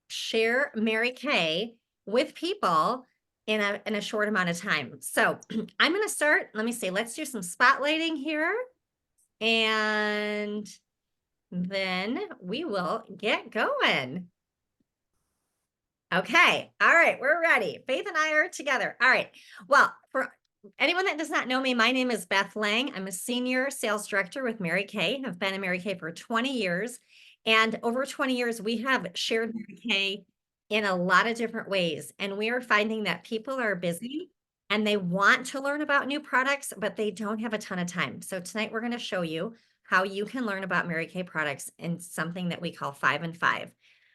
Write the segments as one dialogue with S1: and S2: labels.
S1: share Mary Kay with people in a short amount of time. So I'm going to start. Let me see. Let's do some spotlighting here. And then we will get going. Okay. All right. We're ready. Faith and I are together. All right. Well, for anyone that does not know me, my name is Beth Lang. I'm a senior sales director with Mary Kay. I've been in Mary Kay for 20 years. And over 20 years, we have shared Mary Kay in a lot of different ways. And we are finding that people are busy and they want to learn about new products, but they don't have a ton of time. So tonight we're going to show you how you can learn about Mary Kay products in something that we call 5 and 5.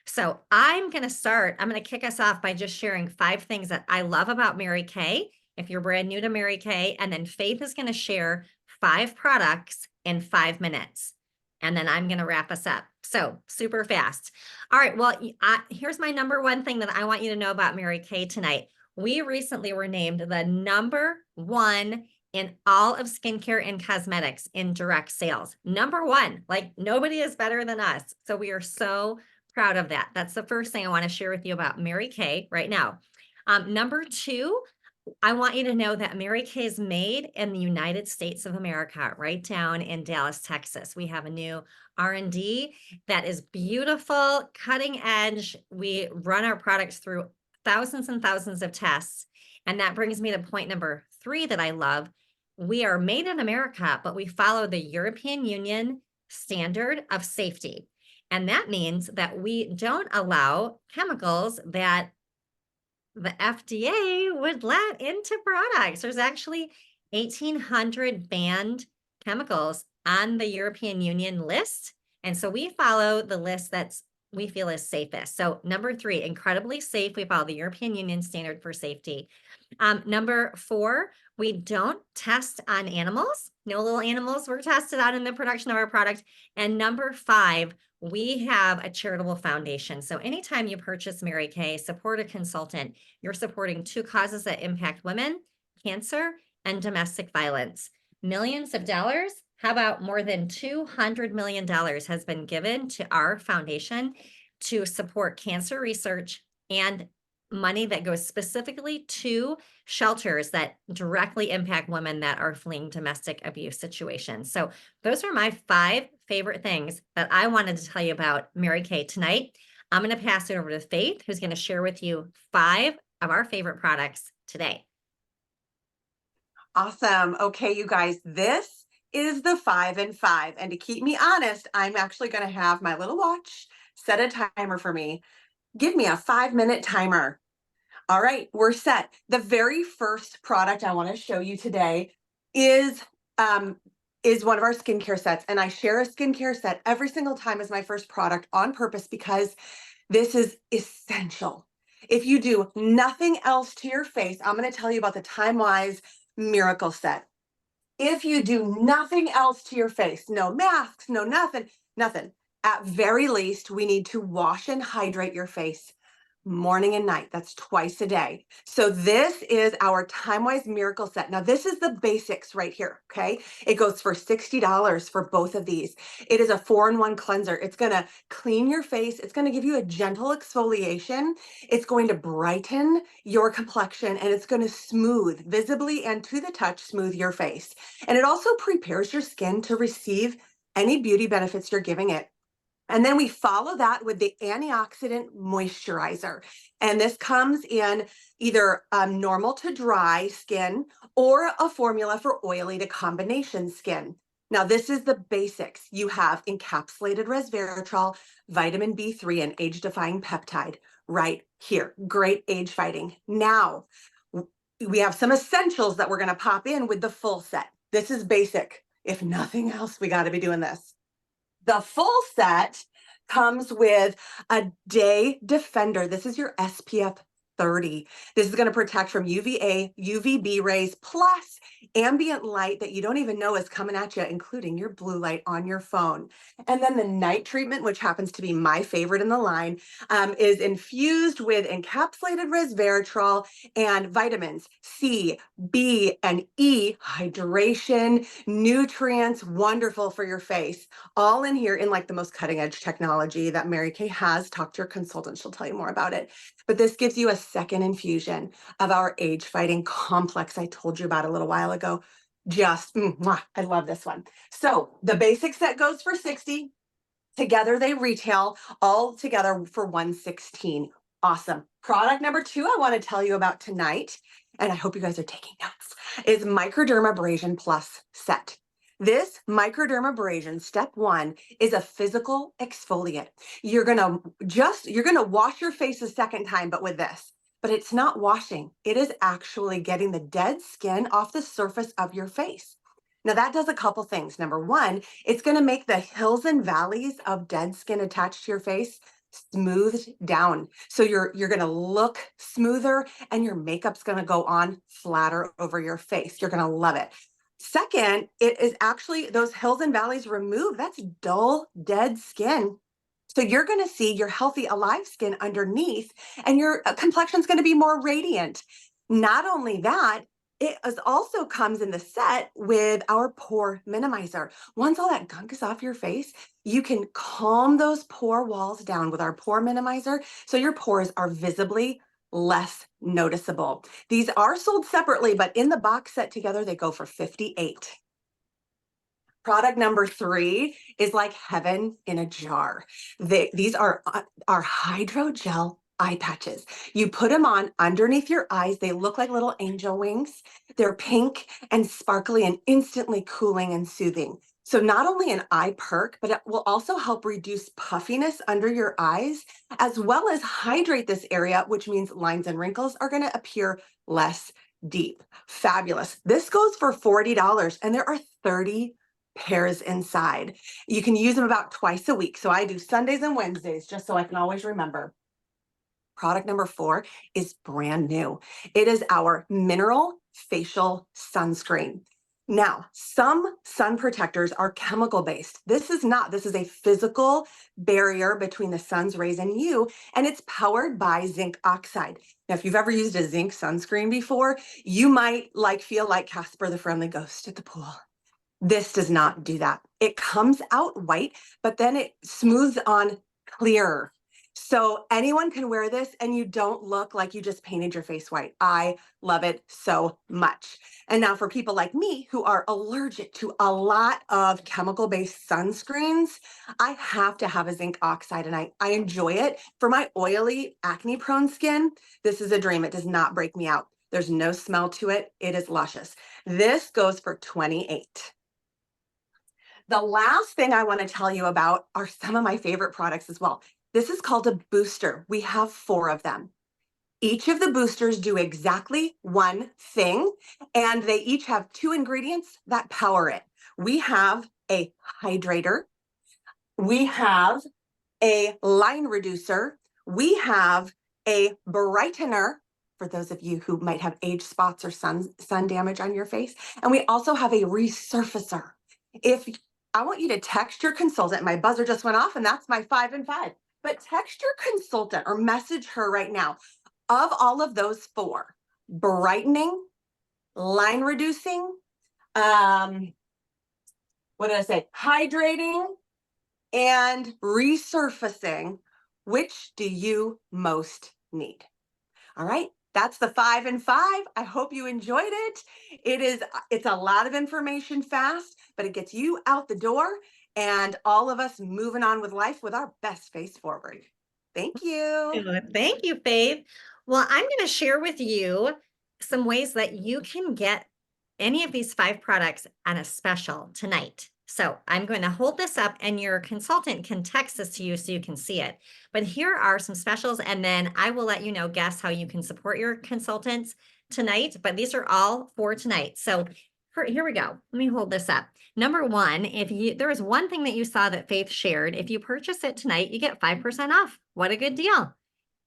S1: So I'm going to kick us off by just sharing 5 things that I love about Mary Kay. If you're brand new to Mary Kay, and then Faith is going to share 5 products in 5 minutes. And then I'm going to wrap us up. So super fast. All right. Well, here's my number one thing that I want you to know about Mary Kay tonight. We recently were named the #1 in all of skincare and cosmetics in direct sales. #1, like nobody is better than us. So we are so proud of that. That's the first thing I want to share with you about Mary Kay right now. Number 2, I want you to know that Mary Kay is made in the United States of America, right down in Dallas, Texas. We have a new R&D that is beautiful, cutting edge. We run our products through thousands and thousands of tests. And that brings me to point number 3 that I love. We are made in America, but we follow the European Union standard of safety. And that means that we don't allow chemicals that the FDA would let into products. There's actually 1,800 banned chemicals on the European Union list. And so we follow the list that's we feel is safest. So number 3, incredibly safe. We follow the European Union standard for safety. Number 4, we don't test on animals. No little animals were tested on in the production of our product. And number 5, we have a charitable foundation. So anytime you purchase Mary Kay, support a consultant, you're supporting 2 causes that impact women, cancer, and domestic violence. Millions of dollars. How about more than $200 million has been given to our foundation to support cancer research and money that goes specifically to shelters that directly impact women that are fleeing domestic abuse situations. So those are my 5 favorite things that I wanted to tell you about Mary Kay tonight. I'm going to pass it over to Faith, who's going to share with you 5 of our favorite products today.
S2: Awesome. Okay, you guys, this is the 5 and 5. And to keep me honest, I'm actually going to have my little watch set a timer for me. Give me a 5-minute timer. All right, we're set. The very first product I want to show you today is one of our skincare sets. And I share a skincare set every single time as my first product on purpose because this is essential. If you do nothing else to your face, I'm going to tell you about the TimeWise Miracle Set. If you do nothing else to your face, no masks, no nothing, at very least, we need to wash and hydrate your face morning and night. That's twice a day. So this is our TimeWise Miracle Set. Now this is the basics right here, okay? It goes for $60 for both of these. It is a 4-in-1 cleanser. It's gonna clean your face. It's gonna give you a gentle exfoliation. It's going to brighten your complexion and it's gonna smooth, visibly and to the touch, smooth your face. And it also prepares your skin to receive any beauty benefits you're giving it. And then we follow that with the antioxidant moisturizer. And this comes in either normal to dry skin or a formula for oily to combination skin. Now, this is the basics. You have encapsulated resveratrol, vitamin B3, and age-defying peptide right here. Great age fighting. Now, we have some essentials that we're going to pop in with the full set. This is basic. If nothing else, we got to be doing this. The full set comes with a day defender. This is your SPF 30. This is going to protect from UVA, UVB rays, plus ambient light that you don't even know is coming at you, including your blue light on your phone. And then the night treatment, which happens to be my favorite in the line, is infused with encapsulated resveratrol and vitamins C, B, and E, hydration, nutrients, wonderful for your face, all in here in like the most cutting edge technology that Mary Kay has. Talk to your consultant, she'll tell you more about it. But this gives you a second infusion of our age fighting complex I told you about a little while ago. Just, I love this one. So the basic set goes for 60. Together they retail all together for 116. Awesome. Product number 2 I want to tell you about tonight, and I hope you guys are taking notes, is Microdermabrasion Plus set. This microdermabrasion, step 1, is a physical exfoliant. You're gonna wash your face a second time, but with this. But it's not washing. It is actually getting the dead skin off the surface of your face. Now that does a couple things. Number 1, it's going to make the hills and valleys of dead skin attached to your face smoothed down. So you're going to look smoother and your makeup's going to go on flatter over your face. You're going to love it. Second, it is actually those hills and valleys removed. That's dull, dead skin. So you're going to see your healthy, alive skin underneath, and your complexion's going to be more radiant. Not only that, it also comes in the set with our pore minimizer. Once all that gunk is off your face, you can calm those pore walls down with our pore minimizer so your pores are visibly less noticeable. These are sold separately, but in the box set together, they go for 58. Product number 3 is like heaven in a jar. These are our hydrogel eye patches. You put them on underneath your eyes. They look like little angel wings. They're pink and sparkly and instantly cooling and soothing. So not only an eye perk, but it will also help reduce puffiness under your eyes, as well as hydrate this area, which means lines and wrinkles are going to appear less deep. Fabulous. This goes for $40, and there are 30 pairs inside. You can use them about twice a week. So I do Sundays and Wednesdays just so I can always remember. Product number 4 is brand new. It is our mineral facial sunscreen. Now, some sun protectors are chemical based. This is not. This is a physical barrier between the sun's rays and you, and it's powered by zinc oxide. Now, if you've ever used a zinc sunscreen before, you might feel like Casper the Friendly Ghost at the pool. This does not do that. It comes out white, but then it smooths on clear. So anyone can wear this and you don't look like you just painted your face white. I love it so much. And now for people like me who are allergic to a lot of chemical-based sunscreens, I have to have a zinc oxide, and I enjoy it. For my oily, acne-prone skin, this is a dream. It does not break me out. There's no smell to it. It is luscious. This goes for $28. The last thing I want to tell you about are some of my favorite products as well. This is called a booster. We have 4 of them. Each of the boosters do exactly one thing, and they each have 2 ingredients that power it. We have a hydrator. We have a line reducer. We have a brightener for those of you who might have age spots or sun damage on your face. And we also have a resurfacer. If I want you to text your consultant, my buzzer just went off, and that's my 5 and 5. But text your consultant or message her right now. Of all of those 4, brightening, line reducing, what did I say? Hydrating and resurfacing, which do you most need? All right. That's the 5 and 5. I hope you enjoyed it. It's a lot of information fast, but it gets you out the door and all of us moving on with life with our best face forward. Thank you.
S1: Good. Thank you, Faith. Well, I'm going to share with you some ways that you can get any of these 5 products on a special tonight. So I'm going to hold this up and your consultant can text this to you so you can see it. But here are some specials, and then I will let you know, guess how you can support your consultants tonight. But these are all for tonight. So here we go. Let me hold this up. Number 1, there was one thing that you saw that Faith shared. If you purchase it tonight, you get 5% off. What a good deal.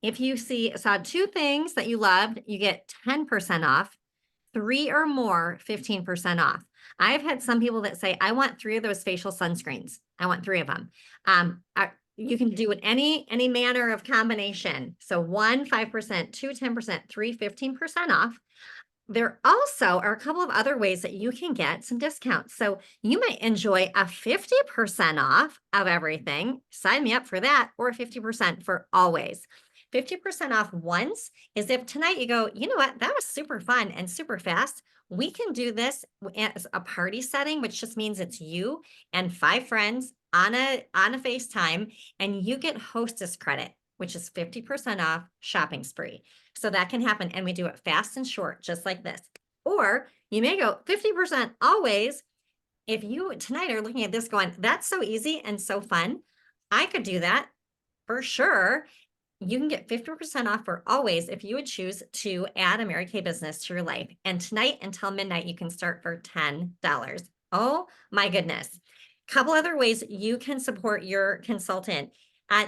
S1: If you saw 2 things that you loved, you get 10% off. 3 or more, 15% off. I've had some people that say, I want 3 of those facial sunscreens. I want 3 of them. You can do it any manner of combination. So 1, 5%, 2, 10%, 3, 15% off. There also are a couple of other ways that you can get some discounts. So you might enjoy a 50% off of everything. Sign me up for that, or 50% for always. 50% off once is if tonight you go, you know what, that was super fun and super fast. We can do this as a party setting, which just means it's you and 5 friends on a FaceTime, and you get hostess credit, which is 50% off shopping spree. So that can happen. And we do it fast and short, just like this. Or you may go 50% always. If you tonight are looking at this going, that's so easy and so fun. I could do that for sure. You can get 50% off for always if you would choose to add a Mary Kay business to your life. And tonight until midnight, you can start for $10. Oh my goodness. Couple other ways you can support your consultant.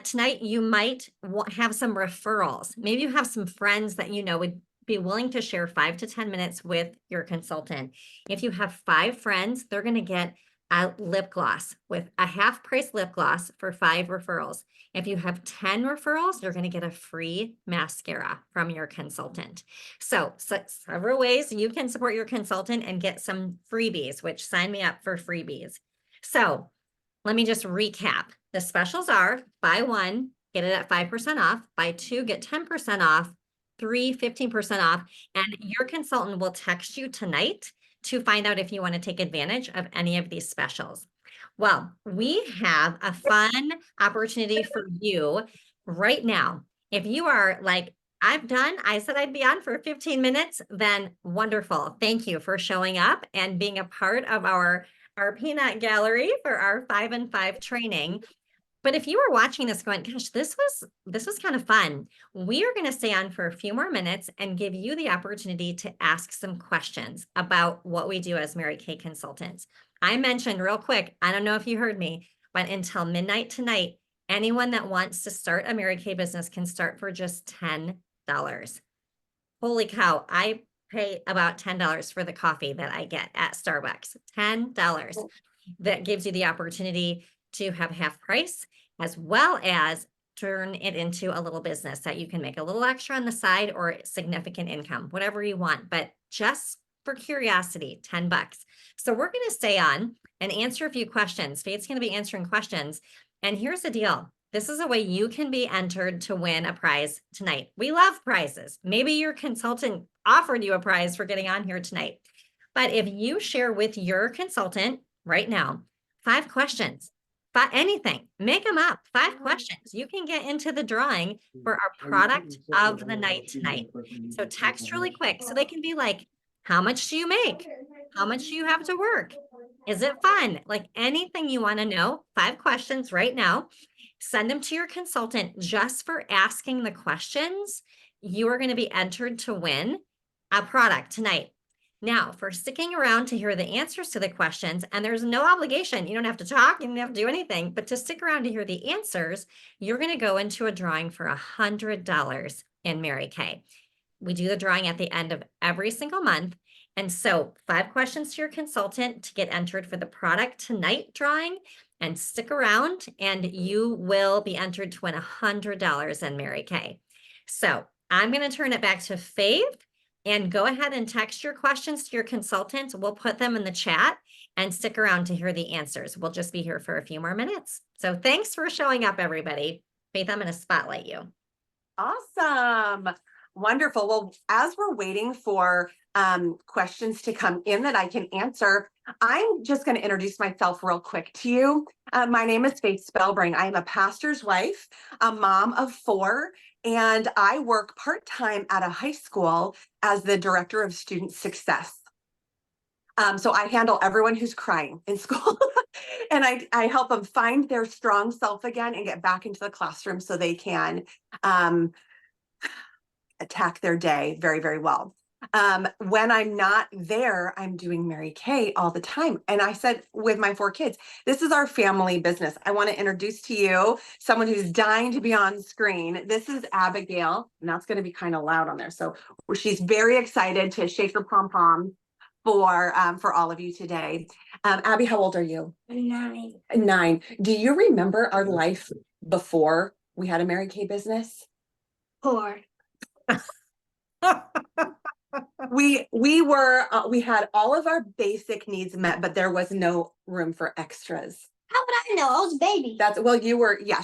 S1: Tonight, you might have some referrals. Maybe you have some friends that you know would be willing to share 5 to 10 minutes with your consultant. If you have 5 friends, they're going to get a lip gloss with a half price lip gloss for 5 referrals. If you have 10 referrals, you're going to get a free mascara from your consultant. So several ways you can support your consultant and get some freebies, which sign me up for freebies. So let me just recap. The specials are buy 1, get it at 5% off, buy 2, get 10% off, 3, 15% off, and your consultant will text you tonight to find out if you want to take advantage of any of these specials. Well, we have a fun opportunity for you right now. If you are like, I said I'd be on for 15 minutes, then wonderful. Thank you for showing up and being a part of our peanut gallery for our 5 and 5 training. But if you were watching this going, gosh, this was kind of fun. We are going to stay on for a few more minutes and give you the opportunity to ask some questions about what we do as Mary Kay consultants. I mentioned real quick, I don't know if you heard me, but until midnight tonight, anyone that wants to start a Mary Kay business can start for just $10. Holy cow, I pay about $10 for the coffee that I get at Starbucks. $10. That gives you the opportunity to have half price, as well as turn it into a little business that you can make a little extra on the side or significant income, whatever you want. But just for curiosity, $10. So we're going to stay on and answer a few questions. Faith's going to be answering questions. And here's the deal. This is a way you can be entered to win a prize tonight. We love prizes. Maybe your consultant offered you a prize for getting on here tonight. But if you share with your consultant right now, 5 questions, but anything, make them up. 5 questions. You can get into the drawing for our product of the night tonight. So text really quick. So they can be like, how much do you make? How much do you have to work? Is it fun? Like anything you want to know, 5 questions right now. Send them to your consultant just for asking the questions. You are going to be entered to win a product tonight. Now, for sticking around to hear the answers to the questions, and there's no obligation, you don't have to talk, you don't have to do anything, but to stick around to hear the answers, you're going to go into a drawing for $100 in Mary Kay. We do the drawing at the end of every single month. And so 5 questions to your consultant to get entered for the product tonight drawing, and stick around and you will be entered to win $100 in Mary Kay. So I'm going to turn it back to Faith. And go ahead and text your questions to your consultant. We'll put them in the chat and stick around to hear the answers. We'll just be here for a few more minutes. So thanks for showing up, everybody. Faith, I'm going to spotlight you.
S2: Awesome. Wonderful. Well, as we're waiting for questions to come in that I can answer, I'm just going to introduce myself real quick to you. My name is Faith Spellbring. I'm a pastor's wife, a mom of 4, and I work part-time at a high school as the director of student success. So I handle everyone who's crying in school and I help them find their strong self again and get back into the classroom so they can attack their day very, very well. When I'm not there, I'm doing Mary Kay all the time. And I said with my 4 kids, this is our family business. I want to introduce to you someone who's dying to be on screen. This is Abigail, and that's going to be kind of loud on there. So she's very excited to shake her pom pom for all of you today. Abby, how old are you?
S3: 9.
S2: 9. Do you remember our life before we had a Mary Kay business?
S3: 4.
S2: We had all of our basic needs met, but there was no room for extras.
S3: How would I know? I was a baby.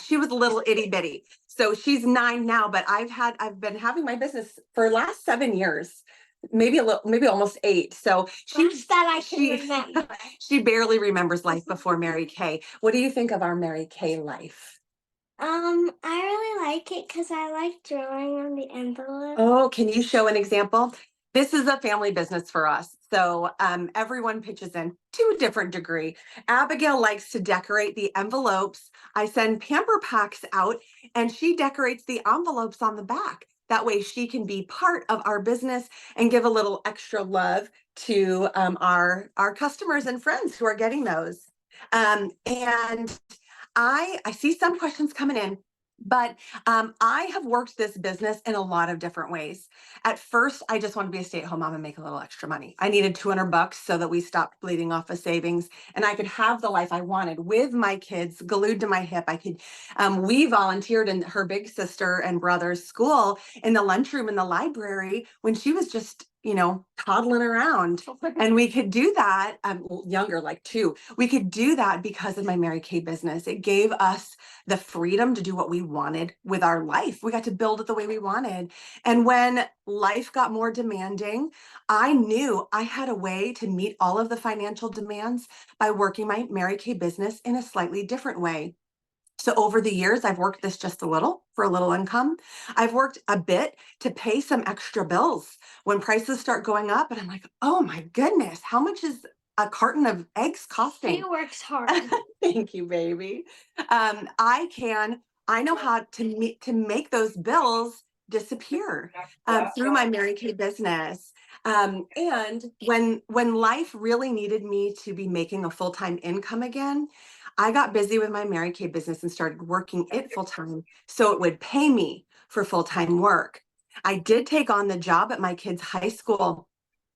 S2: She was a little itty bitty. So she's 9 now, but I've been having my business for the last 7 years, maybe almost 8. So
S3: Less that I can remember.
S2: she barely remembers life before Mary Kay. What do you think of our Mary Kay life?
S3: I really like it because I like drawing on the envelope.
S2: Oh, can you show an example? This is a family business for us. So everyone pitches in to a different degree. Abigail likes to decorate the envelopes. I send pamper packs out and she decorates the envelopes on the back. That way she can be part of our business and give a little extra love to our customers and friends who are getting those. And I see some questions coming in. But I have worked this business in a lot of different ways. At first, I just wanted to be a stay-at-home mom and make a little extra money. I needed $200 so that we stopped bleeding off of savings and I could have the life I wanted with my kids glued to my hip. We volunteered in her big sister and brother's school in the lunchroom in the library when she was just toddling around. And we could do that, younger, like 2. We could do that because of my Mary Kay business. It gave us the freedom to do what we wanted with our life. We got to build it the way we wanted. And when life got more demanding, I knew I had a way to meet all of the financial demands by working my Mary Kay business in a slightly different way. So over the years, I've worked this just a little for a little income. I've worked a bit to pay some extra bills when prices start going up. And I'm like, oh my goodness, how much is a carton of eggs costing?
S3: She works hard.
S2: Thank you, baby. I know how to make those bills disappear through my Mary Kay business. And when life really needed me to be making a full-time income again, I got busy with my Mary Kay business and started working it full-time so it would pay me for full-time work. I did take on the job at my kids' high school,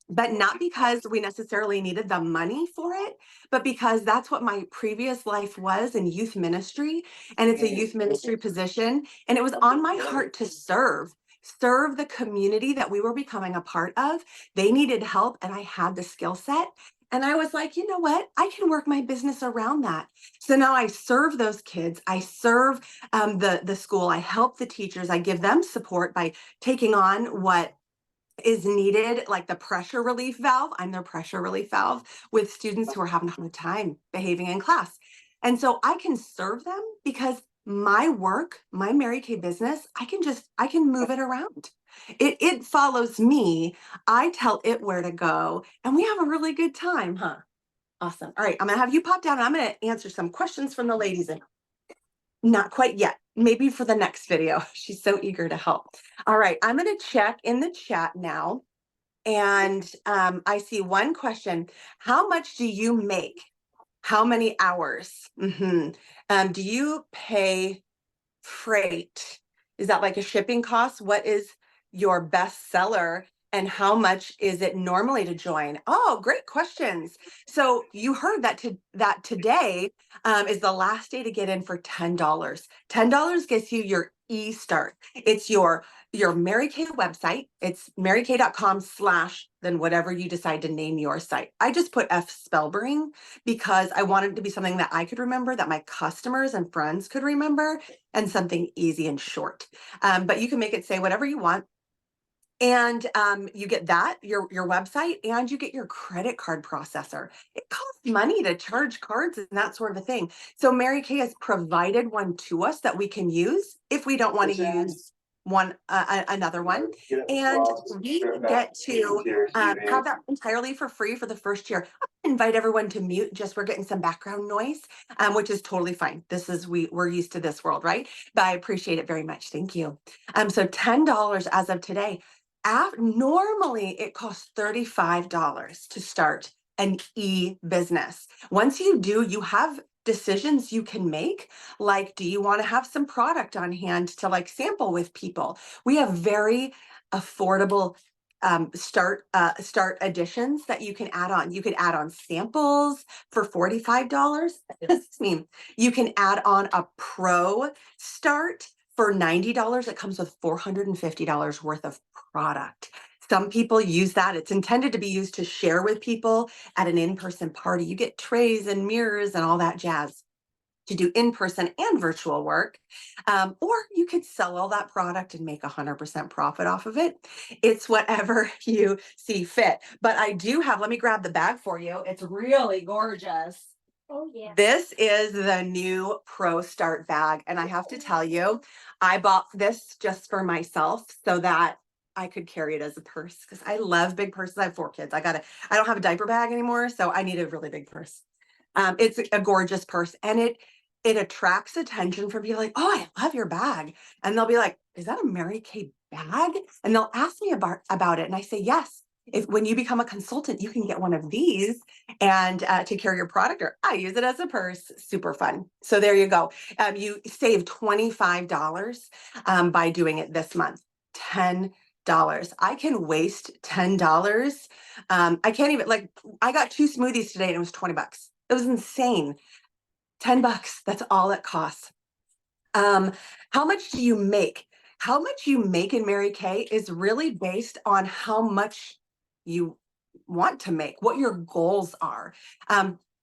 S2: but not because we necessarily needed the money for it, but because that's what my previous life was in youth ministry. And it's a youth ministry position. And it was on my heart to serve the community that we were becoming a part of. They needed help and I had the skill set. And I was like, you know what? I can work my business around that. So now I serve those kids. I serve the school. I help the teachers. I give them support by taking on what is needed, like the pressure relief valve. I'm their pressure relief valve with students who are having a hard time behaving in class. And so I can serve them because my work, my Mary Kay business, I can move it around. It follows me. I tell it where to go and we have a really good time, huh? Awesome. All right, I'm gonna have you pop down and I'm gonna answer some questions from the ladies. And not quite yet. Maybe for the next video. She's so eager to help. All right, I'm going to check in the chat now. And I see one question. How much do you make? How many hours? Do you pay freight? Is that like a shipping cost? What is your best seller? And how much is it normally to join? Oh, great questions. So you heard that today is the last day to get in for $10. $10 gets you your e-start. It's your Mary Kay website. It's marykay.com/ then whatever you decide to name your site. I just put F Spellbring because I wanted it to be something that I could remember, that my customers and friends could remember, and something easy and short. But you can make it say whatever you want. And you get that, your website, and you get your credit card processor. It costs money to charge cards and that sort of a thing. So Mary Kay has provided one to us that we can use if we don't want to use another one. And we get to have that entirely for free for the first year. I invite everyone to mute, just we're getting some background noise, which is totally fine. We're used to this world, right? But I appreciate it very much. Thank you. So $10 as of today. Normally it costs $35 to start an e-business. Once you do, you have decisions you can make, like, do you want to have some product on hand to like sample with people? We have very affordable start editions that you can add on. You could add on samples for $45. Excuse me. You can add on a pro start for $90. It comes with $450 worth of product. Some people use that. It's intended to be used to share with people at an in-person party. You get trays and mirrors and all that jazz to do in-person and virtual work. Or you could sell all that product and make 100% profit off of it. It's whatever you see fit. But I do have, let me grab the bag for you. It's really gorgeous.
S3: Oh yeah.
S2: This is the new Pro Start bag. And I have to tell you, I bought this just for myself so that I could carry it as a purse because I love big purses. I have 4 kids. I don't have a diaper bag anymore, so I need a really big purse. It's a gorgeous purse, and it attracts attention from people like, oh, I love your bag. And they'll be like, is that a Mary Kay bag? And they'll ask me about it. And I say, yes. If when you become a consultant, you can get one of these and to carry your product, or I use it as a purse. Super fun. So there you go. You save $25 by doing it this month. $10. I can waste $10. I can't even, like, I got 2 smoothies today and it was $20. It was insane. $10. That's all it costs. How much do you make? How much you make in Mary Kay is really based on how much you want to make, what your goals are.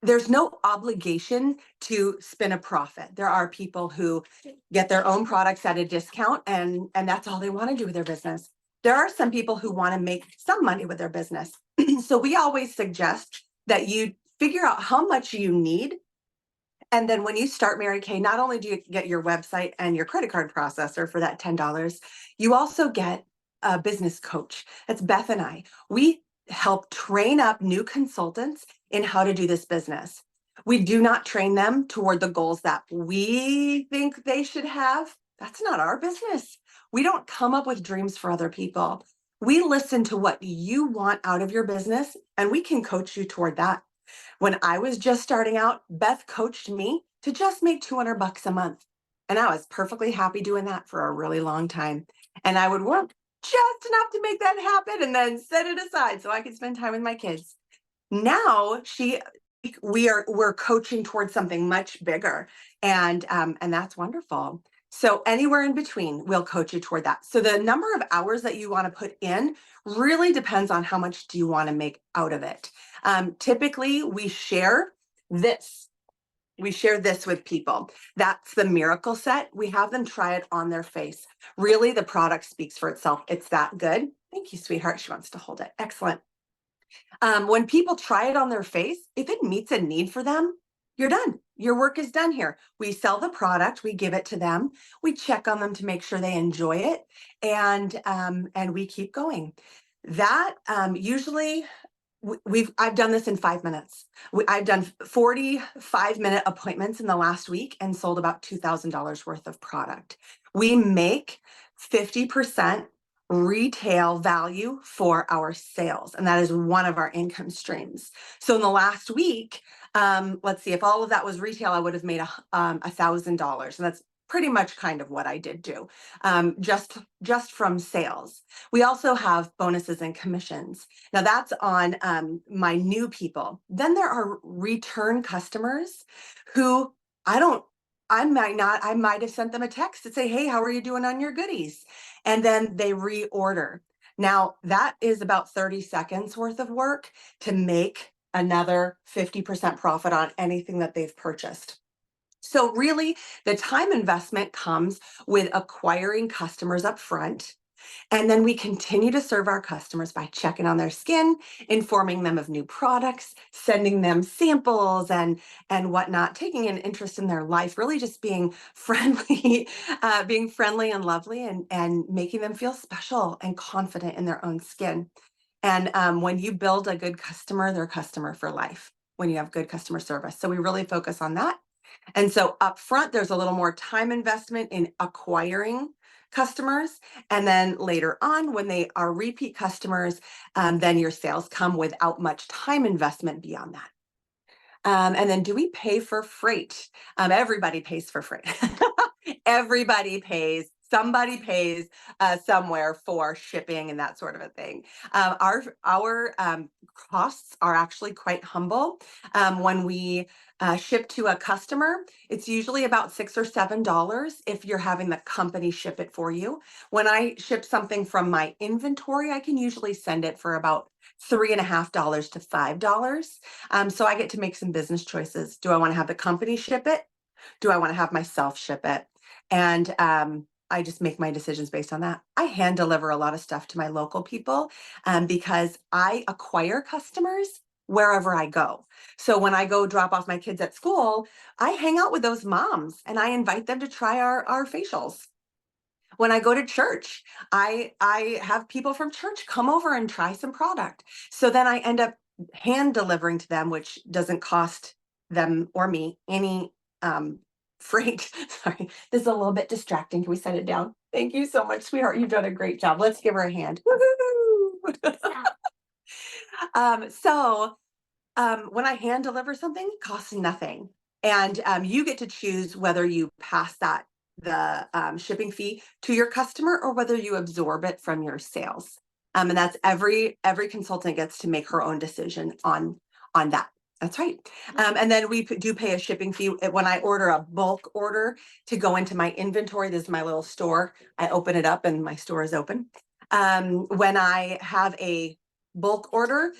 S2: There's no obligation to spin a profit. There are people who get their own products at a discount and that's all they want to do with their business. There are some people who want to make some money with their business. So we always suggest that you figure out how much you need. And then when you start Mary Kay, not only do you get your website and your credit card processor for that $10, you also get a business coach. That's Beth and I. We help train up new consultants in how to do this business. We do not train them toward the goals that we think they should have. That's not our business. We don't come up with dreams for other people. We listen to what you want out of your business, and we can coach you toward that. When I was just starting out, Beth coached me to just make $200 a month. And I was perfectly happy doing that for a really long time. And I would work just enough to make that happen and then set it aside so I could spend time with my kids. Now we're coaching towards something much bigger. And that's wonderful. So anywhere in between, we'll coach you toward that. So the number of hours that you want to put in really depends on how much do you want to make out of it. Typically, we share this. We share this with people. That's the Miracle Set. We have them try it on their face. Really, the product speaks for itself. It's that good. Thank you, sweetheart. She wants to hold it. Excellent. When people try it on their face, if it meets a need for them, you're done. Your work is done here. We sell the product, we give it to them, we check on them to make sure they enjoy it, and we keep going. That usually I've done this in 5 minutes. I've done 45-minute appointments in the last week and sold about $2,000 worth of product. We make 50% retail value for our sales, and that is one of our income streams. So in the last week, let's see, if all of that was retail, I would have made $1,000, and that's pretty much kind of what I did do, just from sales. We also have bonuses and commissions. Now that's on my new people. Then there are return customers who I might have sent them a text to say, hey, how are you doing on your goodies? And then they reorder. Now that is about 30 seconds worth of work to make another 50% profit on anything that they've purchased. So really, the time investment comes with acquiring customers up front. And then we continue to serve our customers by checking on their skin, informing them of new products, sending them samples and whatnot, taking an interest in their life, really just being friendly, and lovely, and making them feel special and confident in their own skin. And when you build a good customer, they're a customer for life when you have good customer service. So we really focus on that. And so up front, there's a little more time investment in acquiring customers. And then later on, when they are repeat customers, then your sales come without much time investment beyond that. And then do we pay for freight? Everybody pays for freight. Everybody pays. Somebody pays somewhere for shipping and that sort of a thing. Our costs are actually quite humble. When we ship to a customer, it's usually about $6 or $7 if you're having the company ship it for you. When I ship something from my inventory, I can usually send it for about $3.50 to $5. So I get to make some business choices. Do I want to have the company ship it? Do I want to have myself ship it? And I just make my decisions based on that. I hand deliver a lot of stuff to my local people because I acquire customers wherever I go. So when I go drop off my kids at school, I hang out with those moms and I invite them to try our facials. When I go to church, I have people from church come over and try some product. So then I end up hand delivering to them, which doesn't cost them or me any freight. Sorry, this is a little bit distracting. Can we set it down? Thank you so much, sweetheart. You've done a great job. Let's give her a hand. Woo-hoo! When I hand deliver something, it costs nothing. And you get to choose whether you pass the shipping fee to your customer or whether you absorb it from your sales. And that's every consultant gets to make her own decision on that. That's right. And then we do pay a shipping fee when I order a bulk order to go into my inventory. This is my little store. I open it up and my store is open. When I have a bulk order,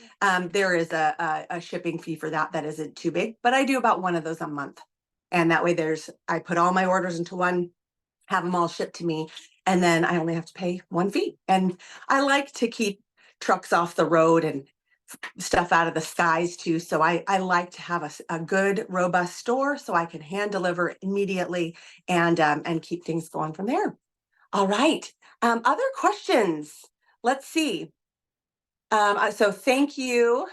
S2: there is a shipping fee for that isn't too big, but I do about one of those a month. And that way I put all my orders into one, have them all shipped to me, and then I only have to pay one fee. And I like to keep trucks off the road and stuff out of the skies too. So I like to have a good, robust store so I can hand deliver immediately and keep things going from there. All right. Other questions? Let's see. So thank you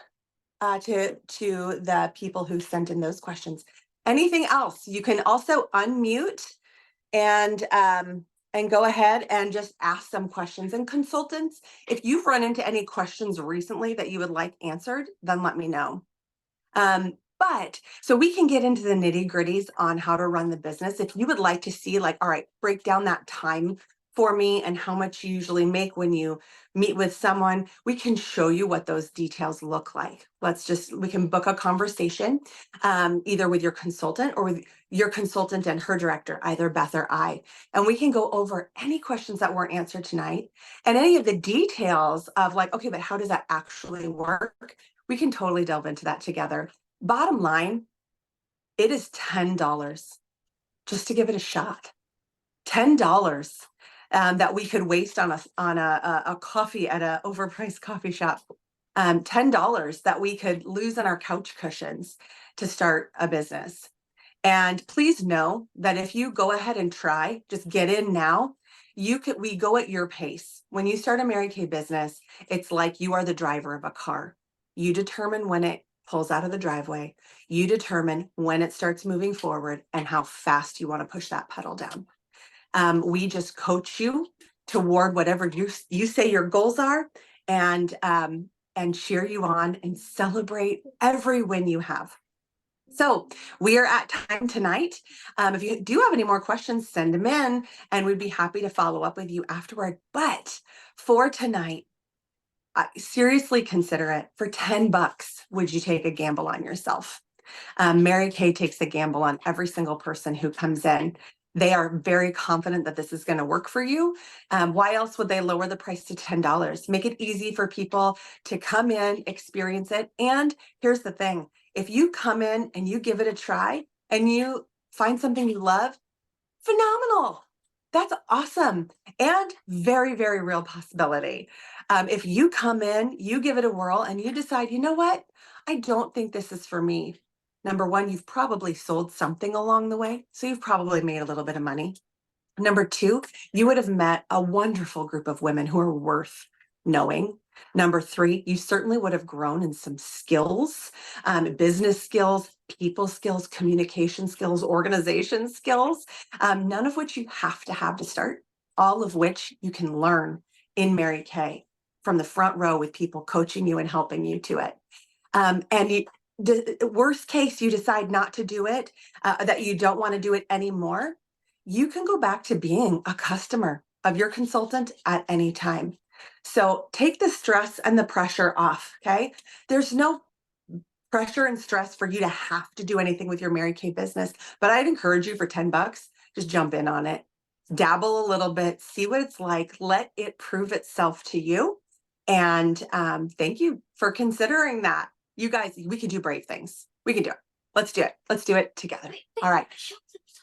S2: to the people who sent in those questions. Anything else? You can also unmute and go ahead and just ask some questions. And consultants, if you've run into any questions recently that you would like answered, then let me know. But so we can get into the nitty gritties on how to run the business. If you would like to see, like, all right, break down that time for me and how much you usually make when you meet with someone, we can show you what those details look like. We can book a conversation either with your consultant or with your consultant and her director, either Beth or I. And we can go over any questions that weren't answered tonight and any of the details of like, okay, but how does that actually work? We can totally delve into that together. Bottom line, it is $10 just to give it a shot. $10 that we could waste on a coffee at an overpriced coffee shop. $10 that we could lose on our couch cushions to start a business. And please know that if you go ahead and try, just get in now. We go at your pace. When you start a Mary Kay business, it's like you are the driver of a car. You determine when it pulls out of the driveway. You determine when it starts moving forward and how fast you want to push that pedal down. We just coach you toward whatever you say your goals are and cheer you on and celebrate every win you have. So we are at time tonight. If you do have any more questions, send them in and we'd be happy to follow up with you afterward. But for tonight, seriously consider it. For $10, would you take a gamble on yourself? Mary Kay takes a gamble on every single person who comes in. They are very confident that this is going to work for you. Why else would they lower the price to $10? Make it easy for people to come in, experience it. And here's the thing. If you come in and you give it a try and you find something you love, phenomenal. That's awesome. And very, very real possibility. If you come in, you give it a whirl and you decide, you know what? I don't think this is for me. Number one, you've probably sold something along the way. So you've probably made a little bit of money. Number two, you would have met a wonderful group of women who are worth knowing. Number three, you certainly would have grown in some skills, business skills, people skills, communication skills, organization skills, none of which you have to start. all of which you can learn in Mary Kay from the front row with people coaching you and helping you to it. And worst case, you decide not to do it, that you don't want to do it anymore. You can go back to being a customer of your consultant at any time. So take the stress and the pressure off. Okay. There's no pressure and stress for you to have to do anything with your Mary Kay business, but I'd encourage you for $10, just jump in on it, dabble a little bit, see what it's like, let it prove itself to you. And thank you for considering that. You guys, we can do brave things. We can do it. Let's do it. Let's do it together. All right.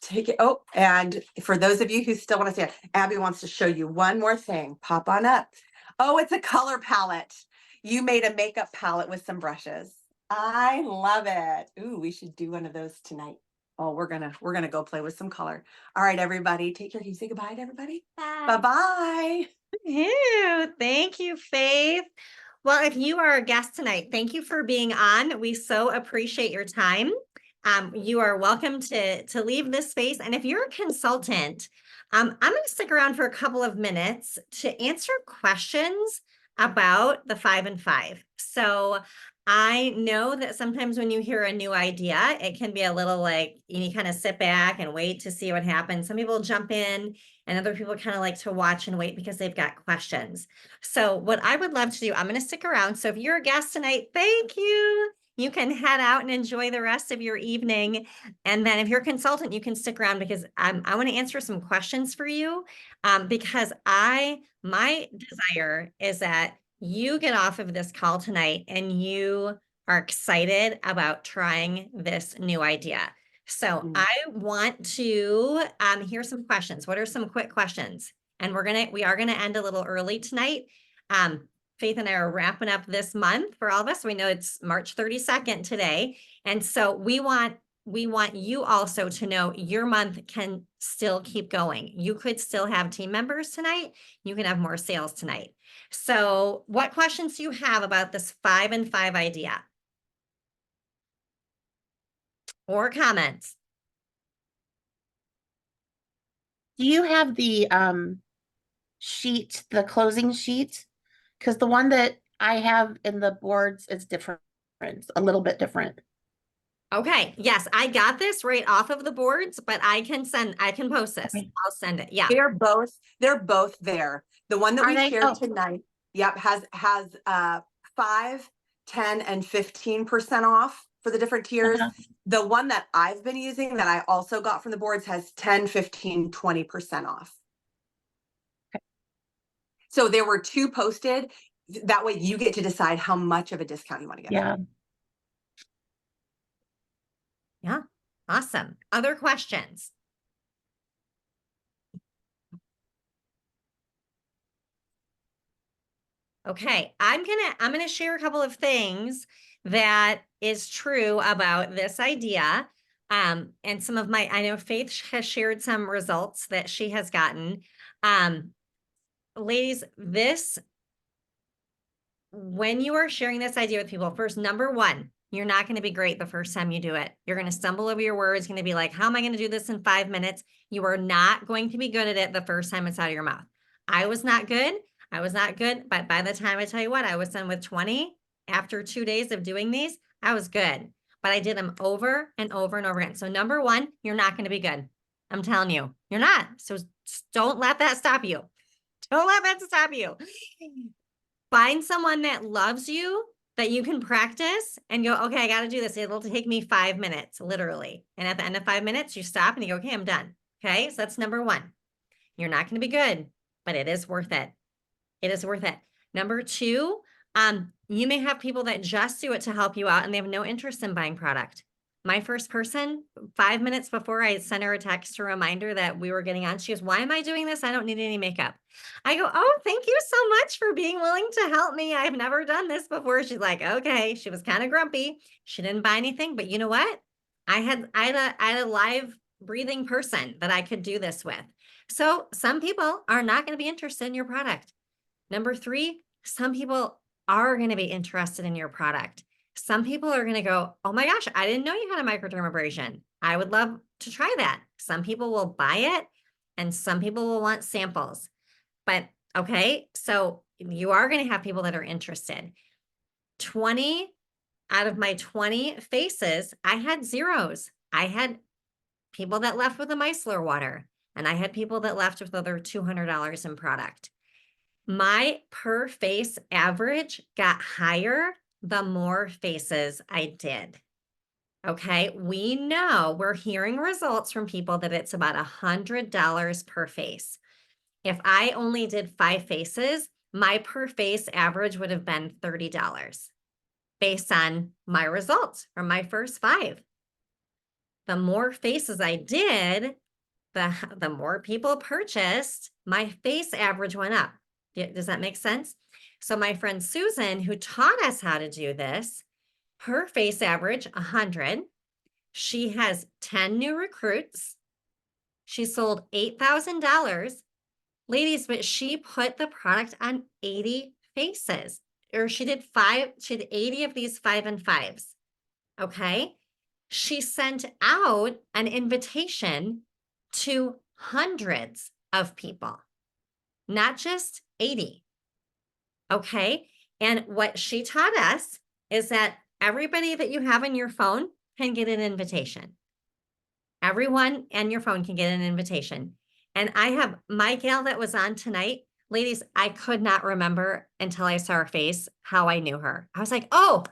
S2: Take it. Oh, and for those of you who still want to see it, Abby wants to show you one more thing. Pop on up. Oh, it's a color palette. You made a makeup palette with some brushes. I love it. Ooh, we should do one of those tonight. Oh, we're gonna go play with some color. All right, everybody. Take care. Can you say goodbye to everybody?
S3: Bye.
S2: Bye-bye.
S1: Ew, thank you, Faith. Well, if you are a guest tonight, thank you for being on. We so appreciate your time. You are welcome to leave this space. And if you're a consultant, I'm going to stick around for a couple of minutes to answer questions about the 5 and 5. So I know that sometimes when you hear a new idea, it can be a little like you kind of sit back and wait to see what happens. Some people jump in and other people kind of like to watch and wait because they've got questions. So what I would love to do, I'm going to stick around. So if you're a guest tonight, thank you. You can head out and enjoy the rest of your evening. And then if you're a consultant, you can stick around because I want to answer some questions for you because my desire is that you get off of this call tonight and you are excited about trying this new idea. So I want to hear some questions. What are some quick questions? And we are gonna end a little early tonight. Faith and I are wrapping up this month for all of us. We know it's March 32nd today. And so we want you also to know your month can still keep going. You could still have team members tonight. You can have more sales tonight. So what questions do you have about this 5 and 5 idea? Or comments?
S4: Do you have the sheet, the closing sheet? Because the one that I have in the boards is different, a little bit different.
S1: Okay. Yes, I got this right off of the boards, but I can post this.
S4: Okay.
S1: I'll send it. Yeah.
S2: They're both there. The one that
S4: Are
S2: we
S4: they?
S2: shared
S4: Oh.
S2: tonight, yep, has 5, 10, and 15% off for the different tiers.
S4: Uh-huh.
S2: The one that I've been using that I also got from the boards has 10, 15, 20% off.
S4: Okay.
S2: So there were 2 posted. That way you get to decide how much of a discount you want to get.
S4: Yeah.
S1: Yeah. Awesome. Other questions? Okay, I'm gonna share a couple of things that is true about this idea. And some of I know Faith has shared some results that she has gotten. Ladies, when you are sharing this idea with people, first, number one, you're not going to be great the first time you do it. You're going to stumble over your words, going to be like, how am I going to do this in 5 minutes? You are not going to be good at it the first time it's out of your mouth. I was not good, but by the time I tell you what, I was done with 20 after 2 days of doing these, I was good, but I did them over and over and over again. So number one, you're not going to be good. I'm telling you, you're not. So don't let that stop you. Don't let that stop you. Find someone that loves you, that you can practice and go, okay, I got to do this. It'll take me 5 minutes, literally. And at the end of 5 minutes, you stop and you go, okay, I'm done. Okay. So that's number one. You're not going to be good, but it is worth it. It is worth it. Number two, you may have people that just do it to help you out and they have no interest in buying product. My first person, 5 minutes before I sent her a text to reminder that we were getting on, she goes, why am I doing this? I don't need any makeup. I go, oh, thank you so much for being willing to help me. I've never done this before. She's like, okay. She was kind of grumpy. She didn't buy anything, but you know what? I had a live breathing person that I could do this with. So some people are not going to be interested in your product. Number three, some people are going to be interested in your product. Some people are going to go, oh my gosh, I didn't know you had a microdermabrasion. I would love to try that. Some people will buy it and some people will want samples. But okay, so you are going to have people that are interested. 20 out of my 20 faces, I had zeros. I had people that left with a micellar water, and I had people that left with over $200 in product. My per face average got higher the more faces I did. Okay, we know we're hearing results from people that it's about $100 per face. If I only did 5 faces, my per face average would have been $30 based on my results from my first 5. The more faces I did, the more people purchased, my face average went up. Does that make sense? So my friend Susan, who taught us how to do this, her face average 100. She has 10 new recruits. She sold $8,000. Ladies, but she put the product on 80 faces, or she did 80 of these 5 and 5s. Okay. She sent out an invitation to hundreds of people, not just 80. Okay. And what she taught us is that everybody that you have in your phone can get an invitation. Everyone and your phone can get an invitation. And I have my gal that was on tonight. Ladies, I could not remember until I saw her face how I knew her. I was like, oh,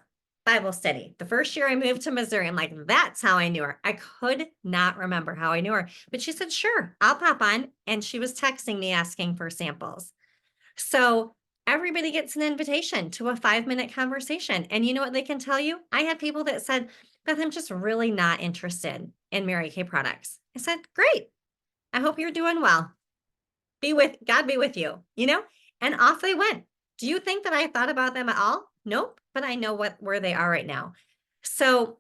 S1: Bible study. The first year I moved to Missouri, I'm like, that's how I knew her. I could not remember how I knew her, but she said, sure, I'll pop on. And she was texting me asking for samples. So everybody gets an invitation to a 5-minute conversation. And you know what they can tell you? I had people that said, Beth, I'm just really not interested in Mary Kay products. I said, great. I hope you're doing well. God be with you, and off they went. Do you think that I thought about them at all? Nope. But I know where they are right now. So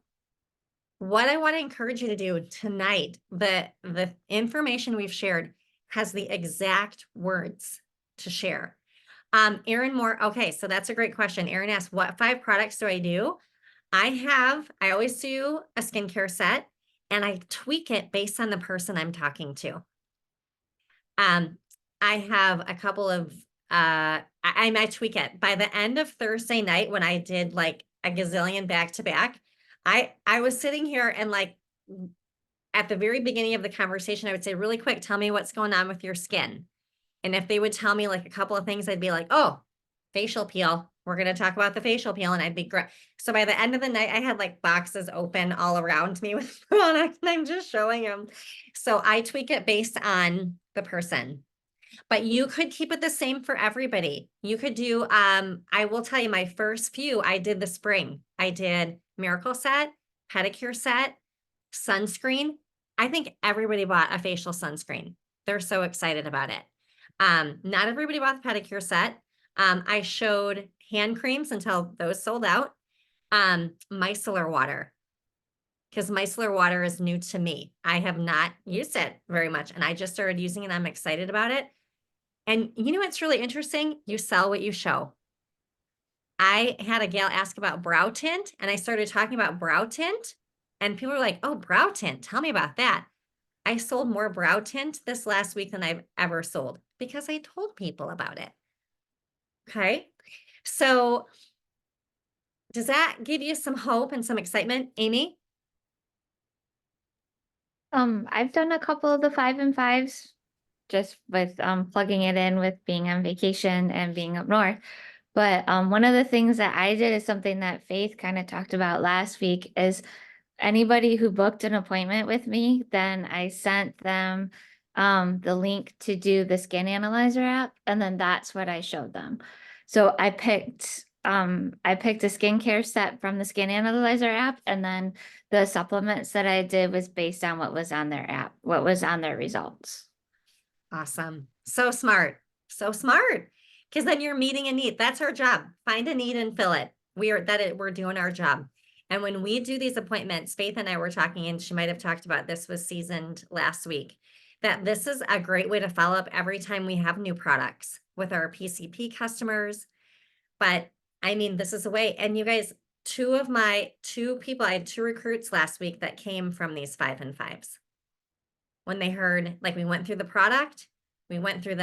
S1: what I want to encourage you to do tonight, the information we've shared has the exact words to share. Erin Moore. Okay. So that's a great question. Erin asked, what 5 products do I do? I always do a skincare set, and I tweak it based on the person I'm talking to. I have a couple of, I might tweak it. By the end of Thursday night, when I did like a gazillion back to back, I was sitting here and like at the very beginning of the conversation, I would say, really quick, tell me what's going on with your skin. And if they would tell me like a couple of things, I'd be like, oh, facial peel. We're going to talk about the facial peel. And I'd be great. So by the end of the night, I had like boxes open all around me with product, and I'm just showing them. So I tweak it based on the person. But you could keep it the same for everybody. You could do, I will tell you, my first few, I did the spring. I did miracle set, pedicure set, sunscreen. I think everybody bought a facial sunscreen. They're so excited about it. Not everybody bought the pedicure set. I showed hand creams until those sold out. Micellar water, because micellar water is new to me. I have not used it very much, and I just started using it. I'm excited about it. And you know what's really interesting? You sell what you show. I had a gal ask about brow tint, and I started talking about brow tint, and people were like, oh, brow tint, tell me about that. I sold more brow tint this last week than I've ever sold because I told people about it. Okay. So does that give you some hope and some excitement, Amy?
S5: I've done a couple of the 5 and 5s just with plugging it in with being on vacation and being up north. But one of the things that I did is something that Faith kind of talked about last week is anybody who booked an appointment with me, then I sent them the link to do the Skin Analyzer app, and then that's what I showed them. So I picked a skincare set from the Skin Analyzer app, and then the supplements that I did was based on what was on their app, what was on their results.
S1: Awesome. So smart. So smart. Because then you're meeting a need. That's our job. Find a need and fill it. We're doing our job. And when we do these appointments, Faith and I were talking, and she might have talked about this was seasoned last week, that this is a great way to follow up every time we have new products with our PCP customers. But I mean, this is a way. And you guys, I had 2 recruits last week that came from these 5 and 5s. when they heard, like, we went through the product, we went through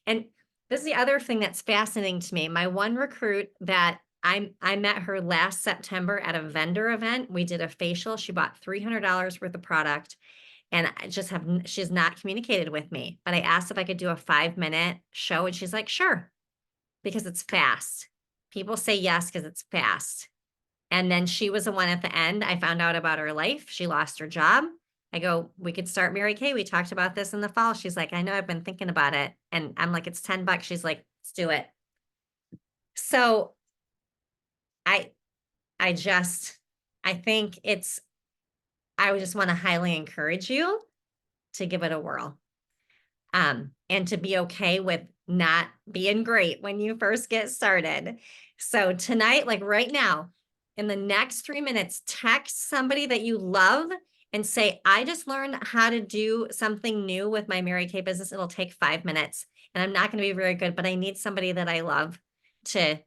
S1: and this is the other thing that's fascinating to me. My one recruit that I met her last September at a vendor event. We did a facial. She bought $300 worth of product, and I just she's not communicated with me. But I asked if I could do a 5-minute show, and she's like, sure, because it's fast. People say yes because it's fast. And then she was the one at the end. I found out about her life. She lost her job. I go, we could start Mary Kay. We talked about this in the fall. She's like, I know, I've been thinking about it. And I'm like, it's $10. She's like, let's do it. So I think I would just want to highly encourage you to give it a whirl. And to be okay with not being great when you first get started. So tonight, like right now, in the next 3 minutes, text somebody that you love and say, I just learned how to do something new with my Mary Kay business. It'll take 5 minutes and I'm not going to be very good, but I need somebody that I love to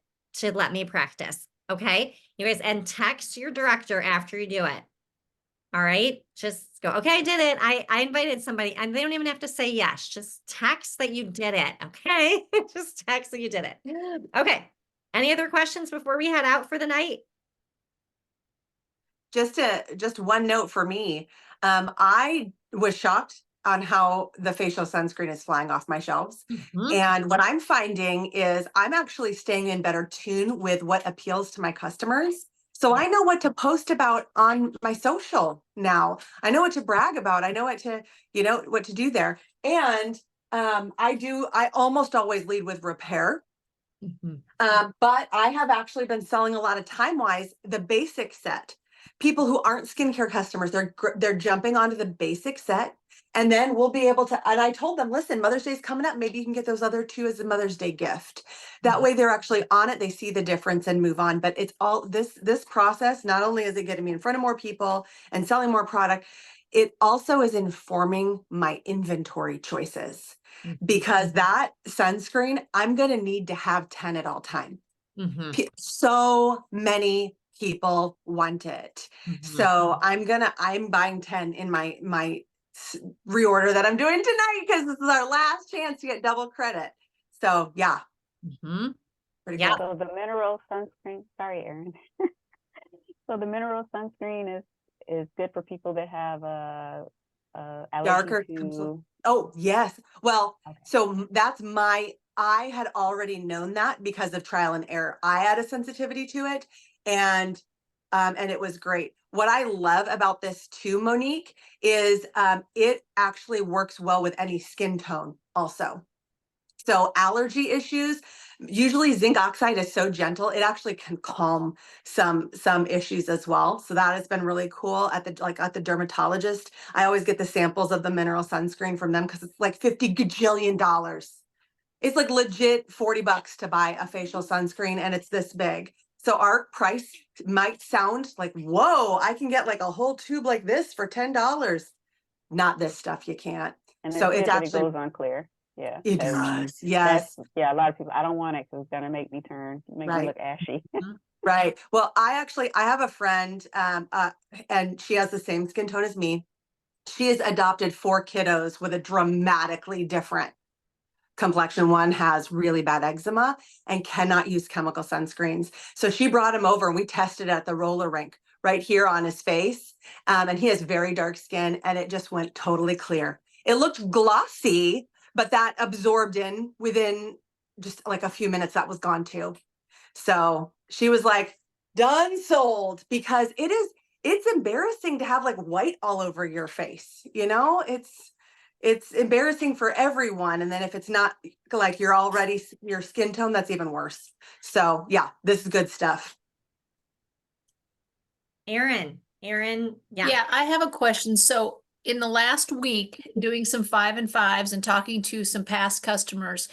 S1: let me practice. Okay, you guys, and text your director after you do it. All right, just go, okay, I did it. I invited somebody, and they don't even have to say yes. Just text that you did it. Okay, just text that you did it. Okay, any other questions before we head out for the night?
S2: Just one note for me. I was shocked on how the facial sunscreen is flying off my shelves.
S1: Mhm.
S2: And what I'm finding is I'm actually staying in better tune with what appeals to my customers. So I know what to post about on my social now. I know what to brag about. I know what to, what to do there. And I almost always lead with repair.
S1: Mhm.
S2: But I have actually been selling a lot of Time-Wise, the basic set. People who aren't skincare customers, they're jumping onto the basic set, and then we'll be able to. And I told them, listen, Mother's Day's coming up. Maybe you can get those other two as a Mother's Day gift. That way, they're actually on it. They see the difference and move on. But it's all this process. Not only is it getting me in front of more people and selling more product, it also is informing my inventory choices. Because that sunscreen, I'm going to need to have 10 at all time.
S1: Mhm.
S2: So many people want it.
S1: Mhm.
S2: So I'm buying 10 in my reorder that I'm doing tonight because this is our last chance to get double credit. So yeah,
S1: Mhm.
S2: pretty
S1: Yeah.
S2: cool.
S6: So the mineral sunscreen, sorry, Erin. So the mineral sunscreen is good for people that have allergy
S2: Darker.
S6: to.
S2: Oh, yes. Well,
S6: Okay.
S2: so I had already known that because of trial and error. I had a sensitivity to it and it was great. What I love about this too, Monique, is it actually works well with any skin tone also. So allergy issues, usually zinc oxide is so gentle, it actually can calm some issues as well. So that has been really cool at the dermatologist. I always get the samples of the mineral sunscreen from them because it's like $50 gajillion. It's like legit $40 to buy a facial sunscreen and it's this big. So our price might sound like, whoa, I can get like a whole tube like this for $10. Not this stuff, you can't.
S6: And
S2: So
S6: it's
S2: it's
S6: good that it
S2: actually,
S6: goes on clear. Yeah.
S2: it
S6: 'cause
S2: does. Yes.
S6: a lot of people, I don't want it because it's gonna make me make me
S2: Right.
S6: look ashy.
S2: Right. Well, I have a friend, and she has the same skin tone as me. She has adopted 4 kiddos with a dramatically different complexion. One has really bad eczema and cannot use chemical sunscreens. So she brought him over and we tested at the roller rink right here on his face. And he has very dark skin and it just went totally clear. It looked glossy, but that absorbed in within just like a few minutes, that was gone too. So she was like, done, sold, because it's embarrassing to have like white all over your face. It's embarrassing for everyone. And then if it's not like your skin tone, that's even worse. So yeah, this is good stuff.
S1: Erin, yeah.
S7: Yeah, I have a question. So in the last week, doing some 5 and 5s and talking to some past customers,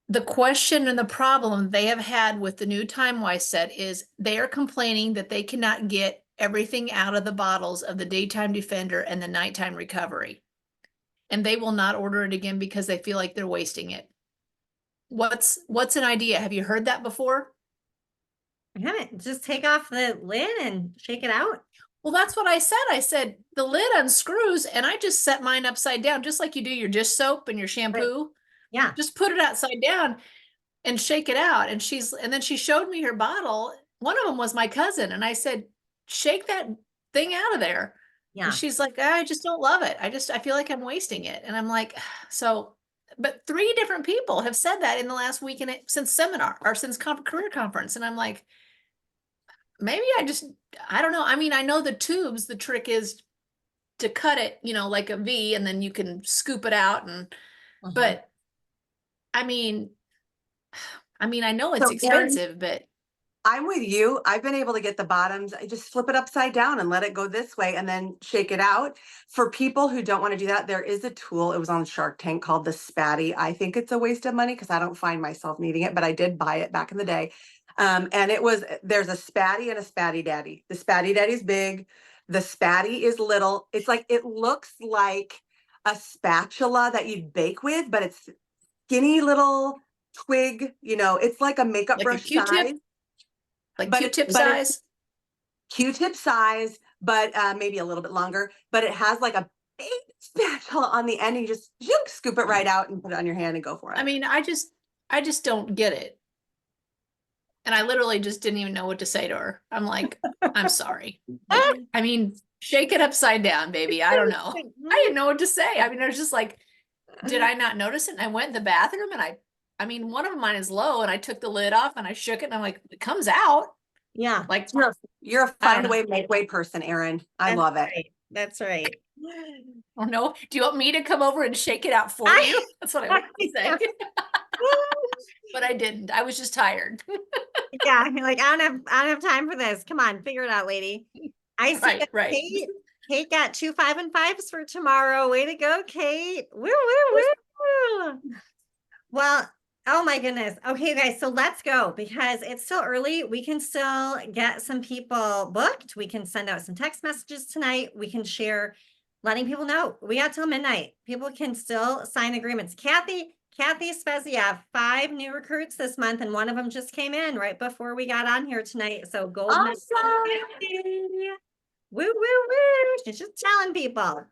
S7: the question and the problem they have had with the new Time-Wise set is they are complaining that they cannot get everything out of the bottles of the Daytime Defender and the Nighttime Recovery. And they will not order it again because they feel like they're wasting it. What's an idea? Have you heard that before?
S1: I haven't. Just take off the lid and shake it out.
S7: Well, that's what I said. I said the lid unscrews and I just set mine upside down, just like you do your dish soap and your shampoo.
S1: Yeah.
S7: Just put it upside down and shake it out. And then she showed me her bottle. One of them was my cousin. And I said, shake that thing out of there.
S1: Yeah.
S7: And she's like, I just don't love it. I feel like I'm wasting it. And I'm like, so, but 3 different people have said that in the last week and since seminar or since career conference. And I'm like, maybe I don't know. I mean, I know the tubes, the trick is to cut it, like a V, and then you can scoop it out
S1: Mhm.
S7: but I mean, I know it's
S2: So, Erin,
S7: expensive, but
S2: I'm with you. I've been able to get the bottoms. I just flip it upside down and let it go this way and then shake it out. For people who don't want to do that, there is a tool. It was on Shark Tank called the Spatty. I think it's a waste of money because I don't find myself needing it, but I did buy it back in the day. And there's a Spatty and a Spatty Daddy. The Spatty Daddy's big. The Spatty is little. It looks like a spatula that you'd bake with, but it's skinny little twig, it's like a makeup
S7: Like a
S2: brush
S7: Q-tip?
S2: size.
S7: like
S2: But
S7: Q-tip
S2: it's
S7: size.
S2: Q-tip size, but maybe a little bit longer. But it has like a big spatula on the end. And you just scoop it right out and put it on your hand and go for it.
S7: I mean, I just don't get it. And I literally just didn't even know what to say to her. I'm like, I'm sorry. I mean, shake it upside down, baby. I don't know. I didn't know what to say. I mean, I was just like, did I not notice it? And I went in the bathroom and one of mine is low and I took the lid off and I shook it and I'm like, it comes out.
S1: Yeah.
S7: Like,
S2: You're a
S7: I don't
S2: find
S7: know.
S2: way, make way person, Erin. I
S1: That's
S2: love it.
S1: right. That's right.
S7: oh no, do you want me to come over and shake it out for you? That's what I want to say. But I didn't. I was just tired.
S1: Yeah, you're like, I don't have time for this. Come on, figure it out, lady. I see
S7: Right,
S1: that
S7: right.
S1: Kate got 2 5 and 5s for tomorrow. Way to go, Kate. Woo, woo, woo. Well, oh my goodness. Okay, guys, so let's go because it's still early. We can still get some people booked. We can send out some text messages tonight. We can share, letting people know we got till midnight. People can still sign agreements. Kathy Spezia, 5 new recruits this month, and one of them just came in right before we got on here tonight. So gold medal,
S2: Awesome.
S1: Kathy. Woo, woo, woo. She's just telling people.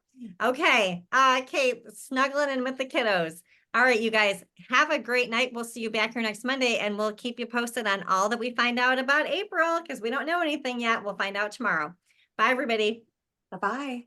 S1: Okay. Kate, snuggling in with the kiddos. All right, you guys, have a great night. We'll see you back here next Monday, and we'll keep you posted on all that we find out about April because we don't know anything yet. We'll find out tomorrow. Bye, everybody.
S2: Bye-bye.